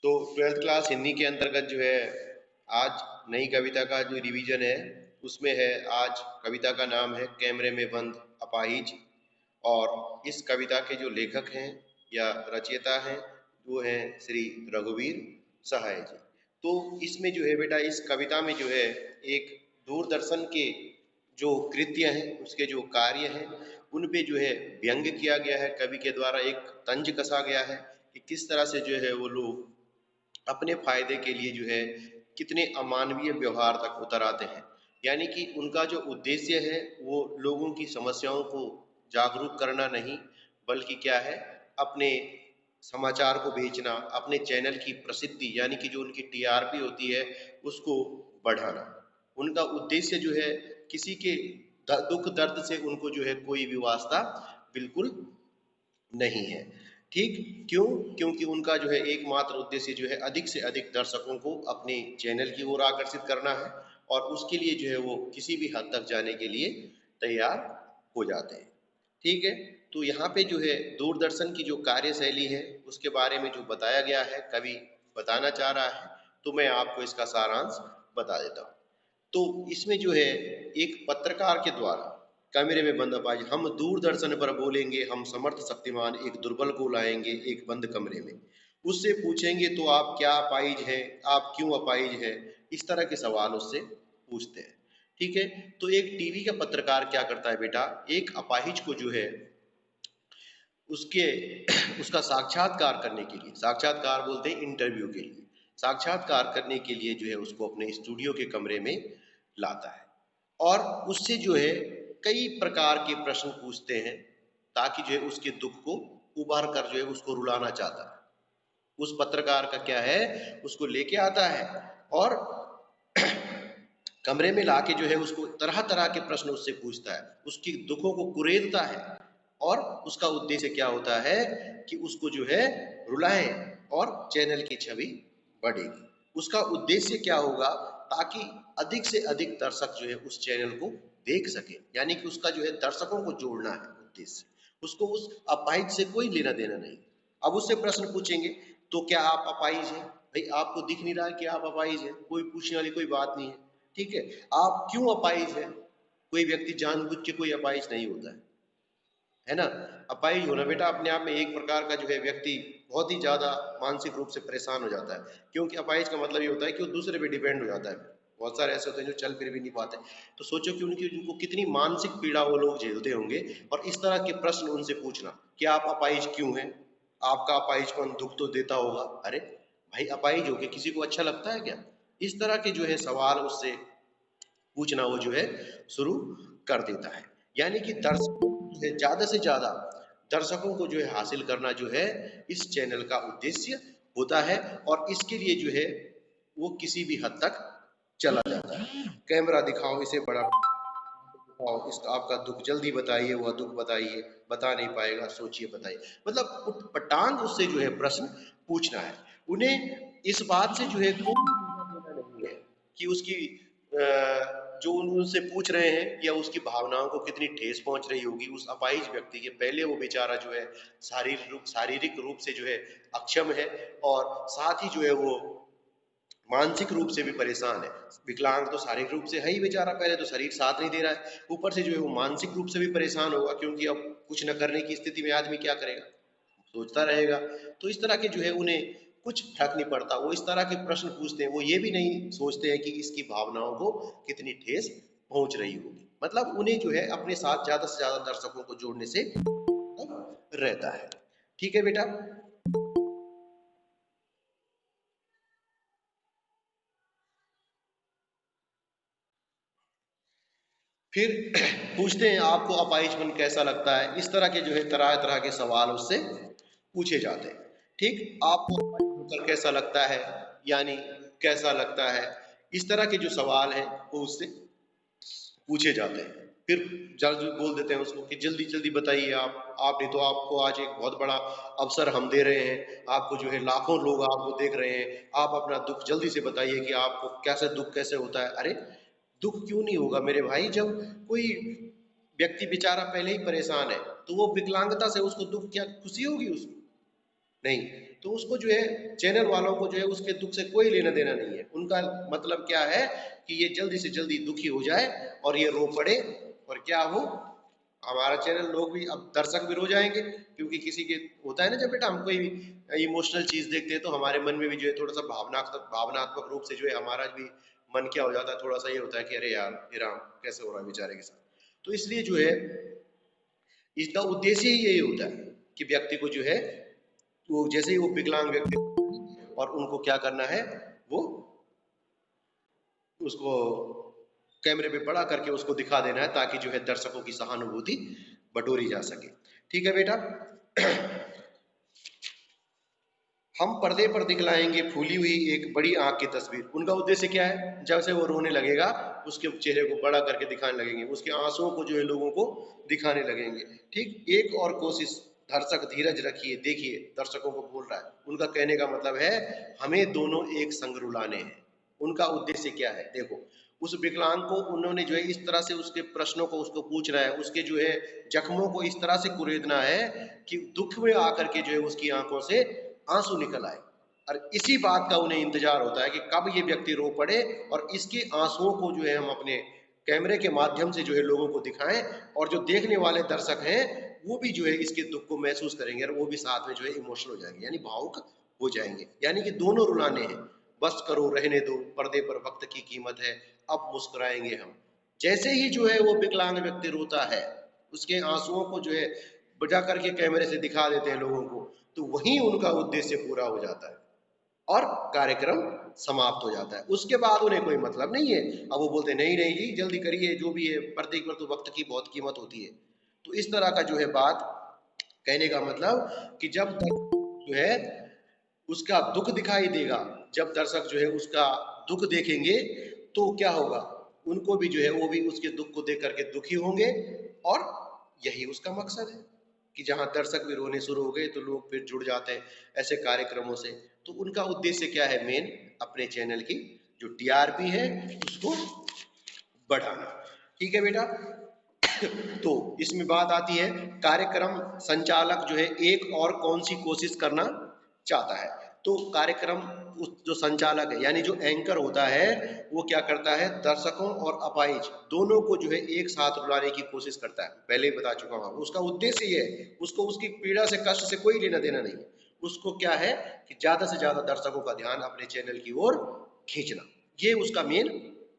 तो twelfth class Hindi के अंतर्गत जो है आज नई कविता का जो रिवीजन है उसमें है। आज कविता का नाम है कैमरे में बंद अपाहिज। और इस कविता के जो लेखक हैं या रचयिता हैं वो हैं श्री रघुवीर सहाय जी। तो इसमें जो है बेटा इस कविता में जो है एक दूरदर्शन के जो कृत्य हैं उसके जो कार्य हैं उन पे जो है व्यंग किया गया है। कवि के द्वारा एक तंज कसा गया है कि किस तरह से जो है वो लोग अपने फायदे के लिए जो है कितने अमानवीय व्यवहार तक उतर आते हैं। यानी कि उनका जो उद्देश्य है वो लोगों की समस्याओं को जागरूक करना नहीं, बल्कि क्या है, अपने समाचार को बेचना, अपने चैनल की प्रसिद्धि यानी कि जो उनकी टीआरपी होती है उसको बढ़ाना। उनका उद्देश्य जो है किसी के दुख दर्द से उनको जो है कोई भी वास्ता बिल्कुल नहीं है। ठीक क्यों? क्योंकि उनका जो है एकमात्र उद्देश्य जो है अधिक से अधिक दर्शकों को अपने चैनल की ओर आकर्षित करना है और उसके लिए जो है वो किसी भी हद तक जाने के लिए तैयार हो जाते हैं। ठीक है, तो यहाँ पे जो है दूरदर्शन की जो कार्यशैली है उसके बारे में जो बताया गया है कवि बताना चाह रहा है, तो मैं आपको इसका सारांश बता देता हूँ। तो इसमें जो है एक पत्रकार के द्वारा कमरे में बंद अपाहिज, हम दूरदर्शन पर बोलेंगे, हम समर्थ शक्तिमान एक दुर्बल को लाएंगे एक बंद कमरे में, उससे पूछेंगे तो आप क्या अपाहिज हैं, आप क्यों अपाहिज हैं, इस तरह के सवाल उससे पूछते हैं। ठीक है, तो एक टीवी का पत्रकार क्या करता है बेटा, एक अपाहिज को जो है उसके उसका साक्षात्कार करने के लिए, साक्षात्कार बोलते हैं इंटरव्यू के लिए, साक्षात्कार करने के लिए जो है उसको अपने स्टूडियो के कमरे में लाता है और उससे जो है कई प्रकार के प्रश्न पूछते हैं ताकि जो है उसके दुख को उबार कर जो है उसको रुलाना चाहता है। उस पत्रकार का क्या है, उसको लेके आता है और कमरे में लाके जो है उसको तरह तरह के प्रश्न उससे पूछता है, उसकी दुखों को कुरेदता है और उसका उद्देश्य क्या होता है कि उसको जो है रुलाए और चैनल की छवि बढ़ेगी। उसका उद्देश्य क्या होगा, ताकि अधिक से अधिक दर्शक जो है उस चैनल को देख सके, यानी कि उसका जो है दर्शकों को जोड़ना है उद्देश्य, उसको उस अपाहिज से कोई लेना देना नहीं। अब उससे प्रश्न पूछेंगे तो क्या आप अपाहिज हैं, भाई आपको दिख नहीं रहा है कि आप अपाहिज हैं, कोई पूछने वाली कोई बात नहीं है। ठीक है, आप क्यों अपाहिज हैं, कोई व्यक्ति जानबूझ के कोई अपाहिज नहीं होता है ना। अपाहिज होना बेटा अपने आप में एक प्रकार का जो है व्यक्ति बहुत ही ज्यादा मानसिक रूप से परेशान हो जाता है, क्योंकि अपाहिज का मतलब ये होता है कि वो दूसरे पे डिपेंड हो जाता है। बहुत सारे ऐसे होते हैं जो चल फिर भी नहीं पाते, तो सोचो कि उनको कितनी मानसिक पीड़ा वो लोग झेलते होंगे। और इस तरह के प्रश्न उनसे पूछना कि आप अपाहिज क्यों हैं, आपका अपाहिजपन दुख तो देता होगा, अरे भाई अपाहिज होके किसी को अच्छा लगता है क्या, इस तरह के जो है सवाल उससे पूछना वो जो है शुरू कर देता है। यानी कि दर्शकों जो है ज्यादा से ज्यादा दर्शकों को जो है हासिल करना जो है इस चैनल का उद्देश्य होता है और इसके लिए जो है वो किसी भी हद तक चला जाता है। कैमरा दिखाओ, इसे बड़ा दिखाओ, इसका आपका दुख जल्दी बताइए, वह दुख बताइए, बता नहीं पाएगा, सोचिए बताइए, मतलब उटपटांग उससे जो है प्रश्न पूछना है। उन्हें इस बात से जो है कोई लेना देना नहीं है कि उसकी जो उनसे पूछ रहे हैं या उसकी भावनाओं को कितनी ठेस पहुंच रही होगी उस अपाहिज व्यक्ति के। पहले वो बेचारा जो है शारीरिक रूप से जो है अक्षम है और साथ ही जो है वो मानसिक रूप से भी परेशान है। विकलांग तो शारीरिक रूप से है ही बेचारा, पहले तो शरीर साथ नहीं दे रहा है, ऊपर से जो है वो मानसिक रूप से भी परेशान होगा, क्योंकि अब कुछ न करने की स्थिति में आदमी क्या करेगा, सोचता रहेगा। तो इस तरह के जो है उन्हें कुछ फर्क नहीं पड़ता, वो इस तरह के प्रश्न पूछते हैं, वो ये भी नहीं सोचते हैं कि इसकी भावनाओं को कितनी ठेस पहुंच रही होगी। मतलब उन्हें जो है अपने साथ ज्यादा से ज्यादा दर्शकों को जोड़ने से रहता है। ठीक है बेटा। फिर पूछते हैं आपको अपाहिजपन कैसा लगता है, इस तरह के जो है तरह तरह के सवाल उससे पूछे जाते हैं। ठीक, आपको अपाहिज होकर कैसा लगता है, यानी कैसा लगता है, इस तरह के जो सवाल हैं वो उससे पूछे जाते हैं। फिर जल्दी बोल देते हैं उसको कि जल्दी जल्दी बताइए आप नहीं तो आपको आज एक बहुत बड़ा अवसर हम दे रहे हैं, आपको जो है लाखों लोग आपको देख रहे हैं, आप अपना दुख जल्दी से बताइए कि आपको कैसे दुख कैसे होता है। अरे दुख क्यों नहीं होगा मेरे भाई, जब कोई व्यक्ति बेचारा पहले ही परेशान है तो वो विकलांगता से उसको दुख क्या खुशी होगी उसको, नहीं। तो उसको जो है चैनल वालों को जो है उसके दुख से कोई लेना देना नहीं है। उनका मतलब क्या है कि ये जल्दी से जल्दी दुखी हो जाए और ये रो पड़े, और क्या हो, हमारा चैनल लोग भी, अब दर्शक भी रो जाएंगे, क्योंकि किसी के होता है ना, जब बेटा हम कोई इमोशनल चीज देखते हैं तो हमारे मन में भी जो है थोड़ा सा भावनात्मक रूप से जो है हमारा भी मन क्या हो जाता है, थोड़ा सा ये होता है कि अरे यार ये राम कैसे हो रहा है बेचारे के साथ। तो इसलिए जो है इसका उद्देश्य ही यही होता है कि व्यक्ति को जो है वो जैसे ही वो विकलांग व्यक्ति और उनको क्या करना है, वो उसको कैमरे पे बड़ा करके उसको दिखा देना है, ताकि जो है दर्शकों की सहानुभूति बटोरी जा सके। ठीक है बेटा। हम पर्दे पर दिखलाएंगे फूली हुई एक बड़ी आंख की तस्वीर। उनका उद्देश्य क्या है, जब से वो रोने लगेगा उसके चेहरे को बड़ा करके दिखाने लगेंगे, उसके आंसुओं को जो है लोगों को दिखाने लगेंगे। ठीक, एक और कोशिश, दर्शक धीरज रखिए, देखिए दर्शकों को बोल रहा है। उनका कहने का मतलब है हमें दोनों एक संग रुलाने हैं। उनका उद्देश्य क्या है, देखो उस विकलांग को उन्होंने जो है इस तरह से उसके प्रश्नों को उसको पूछना है, उसके जो है जख्मों को इस तरह से कुरेदना है कि दुख में आकर के जो है उसकी आंखों से आंसू निकल आए। और इसी बात का उन्हें इंतजार होता है कि कब ये व्यक्ति रो पड़े और इसके आंसुओं को जो है हम अपने कैमरे के माध्यम से जो है लोगों को दिखाएं, और जो देखने वाले दर्शक हैं वो भी जो है इसके दुख को महसूस करेंगे और वो भी साथ में जो है इमोशनल हो जाएंगे, यानी भावुक हो जाएंगे। यानी कि दोनों रुलाने हैं। बस करो, रहने दो, पर्दे पर वक्त की कीमत है, अब मुस्कुराएंगे हम। जैसे ही जो है वो विकलांग व्यक्ति रोता है, उसके आंसुओं को जो है बजा करके कैमरे से दिखा देते हैं लोगों को, तो वहीं उनका उद्देश्य पूरा हो जाता है और कार्यक्रम समाप्त हो जाता है। उसके बाद उन्हें कोई मतलब नहीं है। अब वो बोलते नहीं नहीं जी जल्दी करिए, जो भी है पर्दे पर तो वक्त की बहुत कीमत होती है। तो इस तरह का जो है बात कहने का मतलब कि जब जो है उसका दुख दिखाई देगा, जब दर्शक जो है उसका दुख देखेंगे तो क्या होगा, उनको भी जो है वो भी उसके दुख को देख करके दुखी होंगे। और यही उसका मकसद है कि जहां दर्शक भी रोने शुरू हो गए तो लोग फिर जुड़ जाते हैं ऐसे कार्यक्रमों से। तो उनका उद्देश्य क्या है मेन, अपने चैनल की जो टीआरपी है उसको बढ़ाना। ठीक है बेटा। तो इसमें बात आती है कार्यक्रम संचालक जो है एक और कौन सी कोशिश करना चाहता है। तो कार्यक्रम जो संचालक है यानी जो एंकर होता है वो क्या करता है, दर्शकों और अपाइज दोनों को जो है एक साथ रुलाने की कोशिश करता है। पहले ही बता चुका हूं, उसका उद्देश्य ये है, उसको उसकी पीड़ा से कष्ट से कोई लेना देना नहीं है। उसको क्या है कि ज्यादा से ज्यादा दर्शकों का ध्यान अपने चैनल की ओर खींचना, ये उसका मेन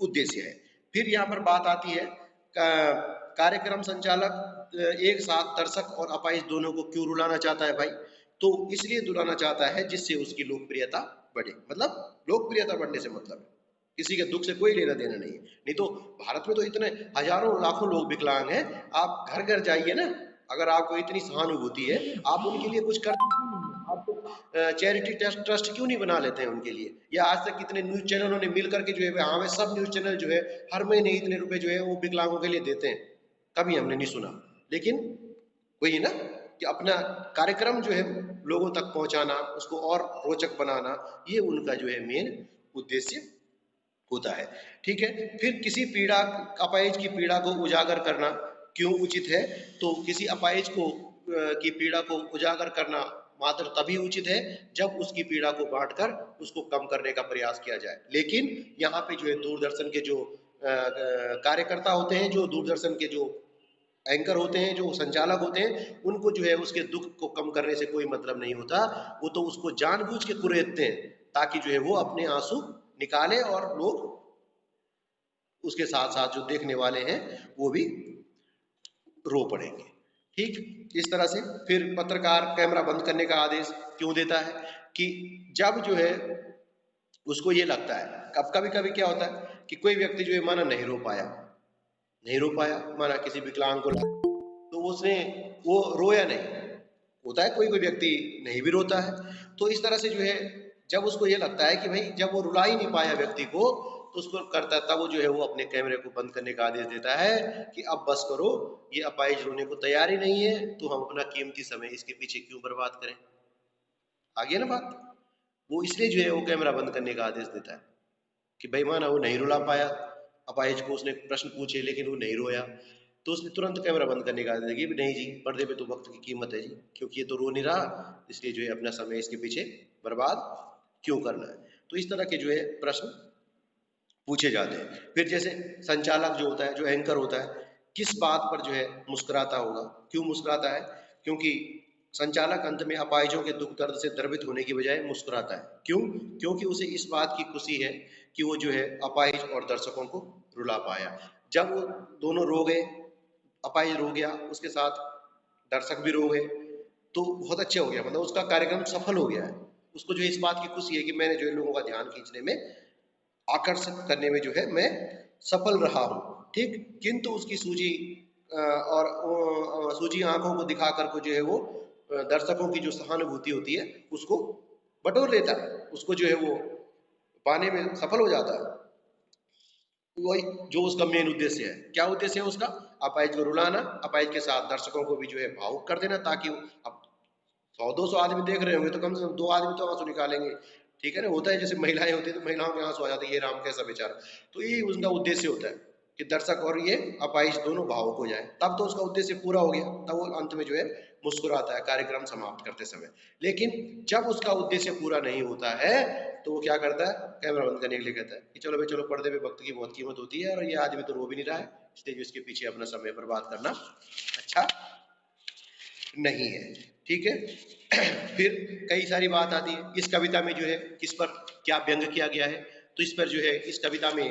उद्देश्य है। फिर यहाँ पर बात आती है कार्यक्रम संचालक एक साथ दर्शक और अपाइज दोनों को क्यों रुलाना चाहता है भाई, तो इसलिए रुलाना चाहता है जिससे उसकी लोकप्रियता बढ़े। मतलब लोकप्रियता बढ़ने से मतलब है, किसी के दुख से कोई लेना देना नहीं है। नहीं तो भारत में तो इतने हजारों लाखों लोग विकलांग हैं, आप घर घर जाइए ना, अगर आपको इतनी सहानुभूति है आप उनके लिए कुछ कर, आप चैरिटी ट्रस्ट क्यों नहीं बना लेते हैं उनके लिए। या आज तक कितने न्यूज चैनलों ने मिल करके जो है, हाँ सब न्यूज चैनल जो है हर महीने इतने रुपए जो है वो विकलांगों के लिए देते हैं, कभी हमने नहीं सुना। लेकिन वही ना कि अपना कार्यक्रम जो है लोगों तक पहुंचाना, उसको और रोचक बनाना, ये उनका जो है मेन उद्देश्य होता है। ठीक है। फिर किसी पीड़ा, अपाहिज की पीड़ा को उजागर करना क्यों उचित है, तो किसी अपाहिज को की पीड़ा को उजागर करना मात्र तभी उचित है जब उसकी पीड़ा को बांटकर उसको कम करने का प्रयास किया जाए। लेकिन यहाँ पे जो है दूरदर्शन के जो कार्यकर्ता होते हैं, जो दूरदर्शन के जो एंकर होते हैं, जो संचालक होते हैं, उनको जो है उसके दुख को कम करने से कोई मतलब नहीं होता। वो तो उसको जानबूझ के कुरेदते हैं ताकि जो है वो अपने आंसू निकाले और लोग उसके साथ साथ जो देखने वाले हैं वो भी रो पड़ेंगे। ठीक इस तरह से फिर पत्रकार कैमरा बंद करने का आदेश क्यों देता है कि जब जो है उसको ये लगता है, कभी कभी क्या होता है कि कोई व्यक्ति जो है माना नहीं रो पाया, नहीं रो पाया, माना किसी विकलांग को तो उसने वो रोया नहीं, होता है कोई कोई व्यक्ति नहीं भी रोता है। तो इस तरह से जो है जब उसको ये लगता है कि भाई जब वो रुला ही नहीं पाया व्यक्ति को, तो उसको करता है, तब वो जो है वो अपने कैमरे को बंद करने का आदेश देता है कि अब बस करो, ये अपाहिज रोने को तैयार ही नहीं है, तो हम अपना कीमती समय इसके पीछे क्यों बर्बाद करें। आ गया ना बात। वो इसलिए जो है वो कैमरा बंद करने का आदेश देता है कि भाई माना वो नहीं रुला पाया, अपाहिज को उसने प्रश्न पूछे लेकिन वो नहीं रोया, तो उसने तुरंत कैमरा बंद करने का आदेश दिया कि नहीं जी, पर्दे पे तो वक्त की कीमत है जी, क्योंकि ये तो रो नहीं रहा, इसलिए जो है अपना समय इसके पीछे बर्बाद क्यों करना है। तो इस तरह के जो है प्रश्न पूछे जाते हैं। फिर जैसे संचालक जो होता है, जो एंकर होता है, किस बात पर जो है मुस्कुराता होगा, क्यों मुस्कुराता है? क्योंकि संचालक अंत में अपाहिजों के दुख दर्द से द्रवित होने की बजाय मुस्कुराता है। क्यों? क्योंकि उसे इस बात की खुशी है कि वो जो है अपाहिज और दर्शकों को रुला पाया। जब वो दोनों रो गए, अपाहिज रो गया, उसके साथ दर्शक भी रो गए, तो बहुत अच्छा हो गया, मतलब उसका कार्यक्रम सफल हो गया है। उसको जो है इस बात की खुशी है कि मैंने जो है लोगों का ध्यान खींचने में, आकर्षित करने में जो है मैं सफल रहा हूँ। ठीक, किंतु उसकी सूजी और सूजी आंखों को दिखा कर को जो है वो दर्शकों की जो सहानुभूति होती है उसको बटोर लेता है, उसको जो है वो पाने में सफल हो जाता है। वही जो उसका मेन उद्देश्य है। क्या उद्देश्य है उसका? अपाहिज को रुलाना, अपाहिज के साथ दर्शकों को भी जो है भावुक कर देना, ताकि अब 100-200 आदमी देख रहे होंगे तो कम से कम 2 आदमी तो आंसू निकालेंगे। ठीक है ना? होता है जैसे महिलाएं होती है तो महिलाओं के आंसू आ जाते हैं, ये राम कैसा बेचारा। तो ये उनका उद्देश्य होता है कि दर्शक और ये अपाहिज दोनों भावुक हो जाए, तब तो उसका उद्देश्य पूरा हो गया, तब वो अंत में जो है मुस्कुराता है कार्यक्रम समाप्त करते समय। लेकिन जब उसका उद्देश्य पूरा नहीं होता है तो वो क्या करता है? कैमरा बंद करने के लिए कहता है कि चलो भाई चलो, पर्दे पे वक्त की बहुत कीमत होती है और ये आदमी तो रो भी नहीं रहा है, इसलिए जो इसके पीछे अपना समय बर्बाद करना अच्छा नहीं है। ठीक है। फिर कई सारी बात आती है इस कविता में, जो है किस पर क्या व्यंग किया गया है। तो इस पर जो है इस कविता में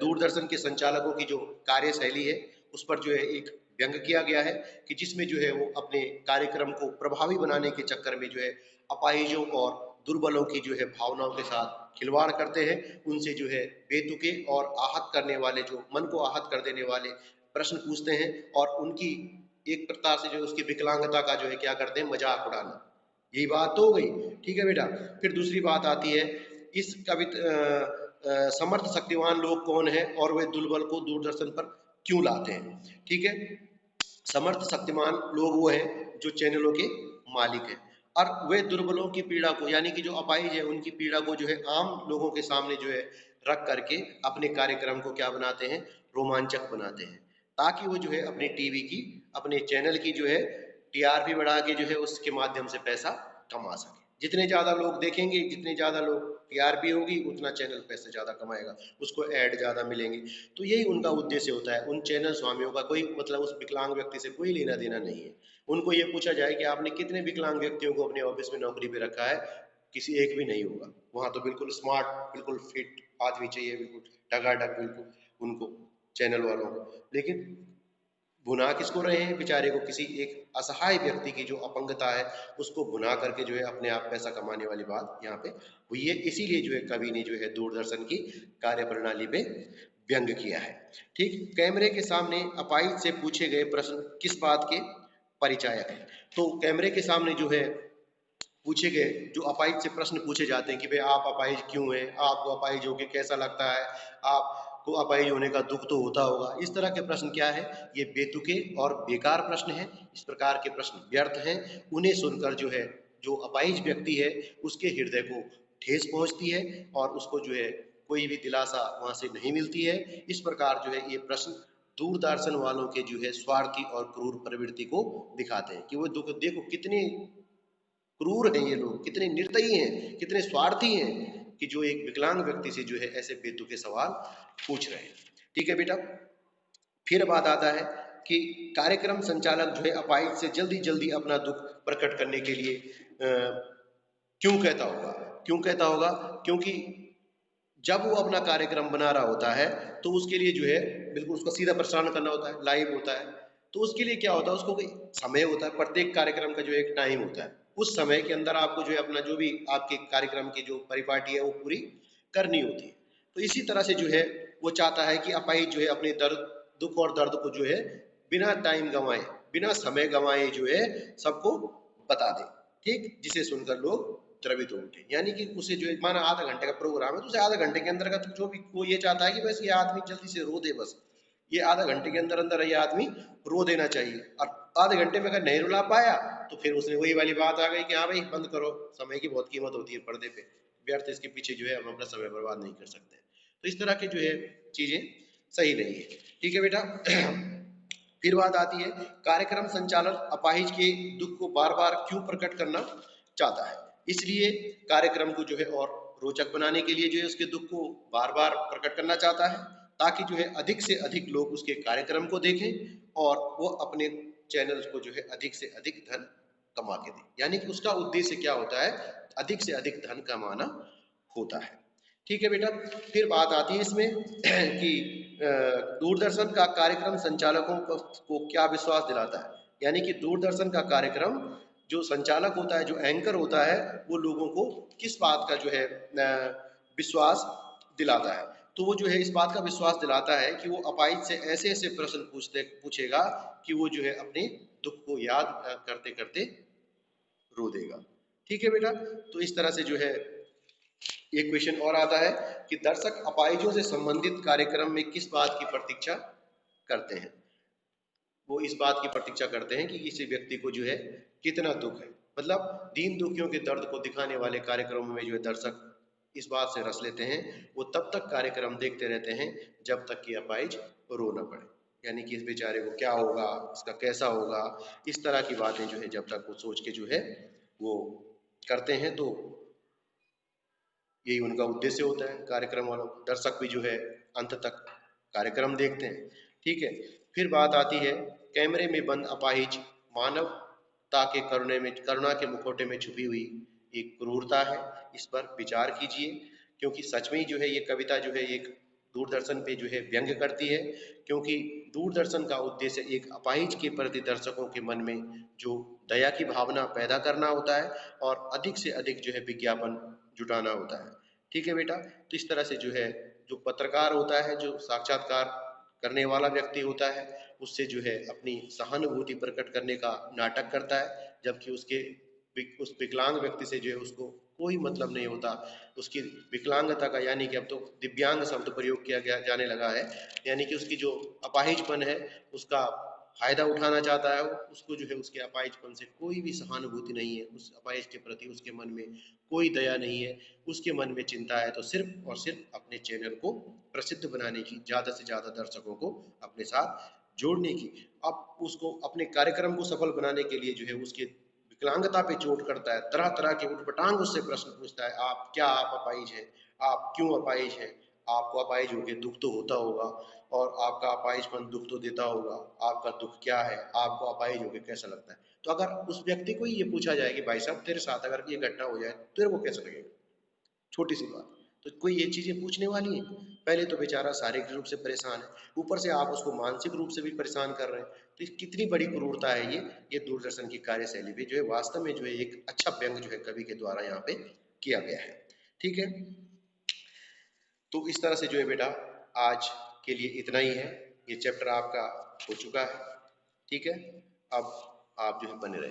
दूरदर्शन के संचालकों की जो कार्यशैली है उस पर जो है एक व्यंग किया गया है कि जिसमें जो है वो अपने कार्यक्रम को प्रभावी बनाने के चक्कर में जो है अपाहिजों और दुर्बलों की जो है भावनाओं के साथ खिलवाड़ करते हैं, उनसे जो है बेतुके और आहत करने वाले, जो मन को आहत कर देने वाले प्रश्न पूछते हैं और उनकी एक प्रकार से जो उसकी विकलांगता का जो है क्या करते हैं, मजाक उड़ाना। यही बात तो हो गई। ठीक है बेटा। फिर दूसरी बात आती है इस समर्थ शक्तिवान लोग कौन है और वे दुर्बल को दूरदर्शन पर क्यों लाते हैं। ठीक है, समर्थ शक्तिमान लोग वो हैं जो चैनलों के मालिक हैं, और वे दुर्बलों की पीड़ा को, यानी कि जो अपाहिज है उनकी पीड़ा को जो है आम लोगों के सामने जो है रख करके अपने कार्यक्रम को क्या बनाते हैं, रोमांचक बनाते हैं, ताकि वो जो है अपने टीवी की, अपने चैनल की जो है टीआरपी बढ़ा के जो है उसके माध्यम से पैसा कमा सके। जितने ज्यादा लोग देखेंगे, जितने ज्यादा लोग टीआरपी होगी, उतना चैनल पैसे ज्यादा कमाएगा, उसको ऐड ज्यादा मिलेंगे। तो यही उनका उद्देश्य होता है। उन चैनल स्वामियों का कोई मतलब उस विकलांग व्यक्ति से कोई लेना देना नहीं है। उनको ये पूछा जाए कि आपने कितने विकलांग व्यक्तियों को अपने ऑफिस में नौकरी पे रखा है, किसी एक भी नहीं होगा। वहां तो बिल्कुल स्मार्ट, बिल्कुल फिट आदमी चाहिए, बिल्कुल टकाटक, बिल्कुल उनको चैनल वालों को। लेकिन भुना किसको रहे हैं बेचारे को, किसी एक असहाय व्यक्ति की जो अपंगता है उसको भुना करके जो है अपने आप पैसा कमाने वाली बात यहाँ पे हुई है। इसीलिए जो है कवि ने जो है दूरदर्शन की कार्य प्रणाली पे व्यंग किया है। ठीक, कैमरे के सामने अपाहिज से पूछे गए प्रश्न किस बात के परिचायक है। तो कैमरे के सामने जो है पूछे गए, जो अपाहिज से प्रश्न पूछे जाते हैं कि भाई आप अपाहिज क्यों हैं, आपको अपाहिज होकर कैसा लगता है, आपको अपाहिज होने का दुख तो होता होगा। इस तरह के प्रश्न क्या है, ये बेतुके और बेकार प्रश्न हैं। इस प्रकार के प्रश्न व्यर्थ हैं। उन्हें सुनकर जो है जो अपाहिज व्यक्ति है उसके हृदय को ठेस पहुंचती है और उसको जो है कोई भी दिलासा वहां से नहीं मिलती है। इस प्रकार जो है ये प्रश्न दूरदर्शन वालों के जो है स्वार्थी और क्रूर प्रवृत्ति को दिखाते हैं कि वो दुख, देखो कितने क्रूर हैं ये लोग, कितने निर्दयी हैं, कितने स्वार्थी हैं कि जो एक विकलांग व्यक्ति से जो है ऐसे बेतुके सवाल पूछ रहे हैं। ठीक है बेटा। फिर बात आता है कि कार्यक्रम संचालक जो है अपाहिज से जल्दी जल्दी अपना दुख प्रकट करने के लिए क्यों कहता होगा, क्यों कहता होगा? क्योंकि जब वो अपना कार्यक्रम बना रहा होता है तो उसके लिए जो है बिल्कुल उसको सीधा प्रसारण करना होता है, लाइव होता है। तो उसके लिए क्या होता है, उसको कोई समय होता है, प्रत्येक कार्यक्रम का जो एक टाइम होता है, उस समय के अंदर आपको जो है अपना जो भी आपके कार्यक्रम की जो परिपाटी है वो पूरी करनी होती है। तो इसी तरह से जो है वो चाहता है कि अपाहिज जो है अपने दर्द, दुख और दर्द को जो है बिना टाइम गंवाए, बिना समय गंवाए जो है सबको बता दे। ठीक, जिसे सुनकर लोग द्रवित हो उठे। यानी कि उसे जो माना आधा घंटे का प्रोग्राम है तो उसे आधा घंटे के अंदर का जो भी वो ये चाहता है कि बस ये आदमी जल्दी से रो दे, बस ये आधा घंटे के अंदर अंदर ये आदमी रो देना चाहिए। और आधे घंटे में अगर नहीं रुला पाया तो फिर उसने वही वाली बात आ गई कि हाँ भाई बंद करो, समय की बहुत कीमत होती है पर्दे पे, व्यर्थ इसके पीछे जो है हम अपना समय बर्बाद नहीं कर सकते। तो इस तरह की जो है चीजें सही नहीं है। ठीक है बेटा। फिर बात आती है कार्यक्रम संचालक अपाहिज के दुख को बार बार क्यों प्रकट करना चाहता है। इसलिए कार्यक्रम को जो है और रोचक बनाने के लिए जो है उसके दुख को बार बार प्रकट करना चाहता है, ताकि जो है अधिक से अधिक लोग उसके कार्यक्रम को देखें और वो अपने चैनल को जो है अधिक से अधिक धन कमा के दें। यानी कि उसका उद्देश्य क्या होता है, अधिक से अधिक धन कमाना होता है। ठीक है बेटा। फिर बात आती है इसमें कि दूरदर्शन का कार्यक्रम संचालकों को क्या विश्वास दिलाता है। यानी कि दूरदर्शन का कार्यक्रम जो संचालक होता है, जो एंकर होता है, वो लोगों को किस बात का जो है विश्वास दिलाता है। तो वो जो है इस बात का विश्वास दिलाता है कि वो अपाहिज से ऐसे ऐसे प्रश्न पूछेगा कि वो जो है अपने दुख को याद करते करते रो देगा। ठीक है बेटा। तो इस तरह से जो है एक क्वेश्चन और आता है कि दर्शक अपाहिजों से संबंधित कार्यक्रम में किस बात की प्रतीक्षा करते हैं। वो इस बात की प्रतीक्षा करते हैं कि किसी व्यक्ति को जो है कितना दुख है, मतलब दीन दुखियों के दर्द को दिखाने वाले कार्यक्रमों में जो है दर्शक इस बात से रस लेते हैं। वो तब तक कार्यक्रम देखते रहते हैं जब तक कि अपाहिज रो न पड़े। यानी कि इस बेचारे को क्या होगा, इसका कैसा होगा, इस तरह की बातें जो है जब तक वो सोच के जो है वो करते हैं, तो यही उनका उद्देश्य होता है कार्यक्रम वालों। दर्शक भी जो है अंत तक कार्यक्रम देखते हैं। ठीक है। फिर बात आती है कैमरे में बंद अपाहिज मानवता के करुणा के मुखौटे में छुपी हुई एक क्रूरता है। इस पर विचार कीजिए, क्योंकि सच में ही जो है ये कविता जो है एक दूरदर्शन पे जो है व्यंग्य करती है। क्योंकि दूरदर्शन का उद्देश्य एक अपाहिज के प्रति दर्शकों के मन में जो दया की भावना पैदा करना होता है और अधिक से अधिक जो है विज्ञापन जुटाना होता है। ठीक है बेटा। तो इस तरह से जो है जो पत्रकार होता है, जो साक्षात्कार करने वाला व्यक्ति होता है, उससे जो है अपनी सहानुभूति प्रकट करने का नाटक करता है, जबकि उस विकलांग व्यक्ति से जो है उसको कोई मतलब नहीं होता। उसकी विकलांगता का, यानी कि अब तो दिव्यांग शब्द प्रयोग किया गया जाने लगा है, यानी कि उसकी जो अपाहिजपन है उसका फायदा उठाना चाहता है। उसको जो है उसके अपाहिजपन से कोई भी सहानुभूति नहीं है, उस अपाहिज के प्रति उसके मन में कोई दया नहीं है। उसके मन में चिंता है तो सिर्फ और सिर्फ अपने चैनल को प्रसिद्ध बनाने की, ज्यादा से ज्यादा दर्शकों को अपने साथ जोड़ने की। अब उसको अपने कार्यक्रम को सफल बनाने के लिए जो है उसके विकलांगता पे चोट करता है, तरह तरह के उठपटांग उससे प्रश्न पूछता है। आप अपाहिज हैं, आप क्यों अपाहिज हैं, आपको अपाहिज होकर दुख तो होता होगा और आपका अपाहिजपन दुख तो देता होगा, आपका दुख क्या है, आपको अपाहिज होकर कैसा लगता है। तो अगर उस व्यक्ति को ये पूछा जाए कि भाई साहब तेरे साथ अगर ये घटना हो जाए तेरे को कैसा लगेगा, छोटी सी बात, तो कोई ये चीजें पूछने वाली है। पहले तो बेचारा शारीरिक रूप से परेशान है, ऊपर से आप उसको मानसिक रूप से भी परेशान कर रहे हैं। तो कितनी बड़ी क्रूरता है ये दूरदर्शन की कार्यशैली भी जो है वास्तव में जो है एक अच्छा व्यंग जो है कवि के द्वारा यहाँ पे किया गया है। ठीक है। तो इस तरह से जो है बेटा आज के लिए इतना ही है। ये चैप्टर आपका हो चुका है। ठीक है। अब आप जो है बने रहे।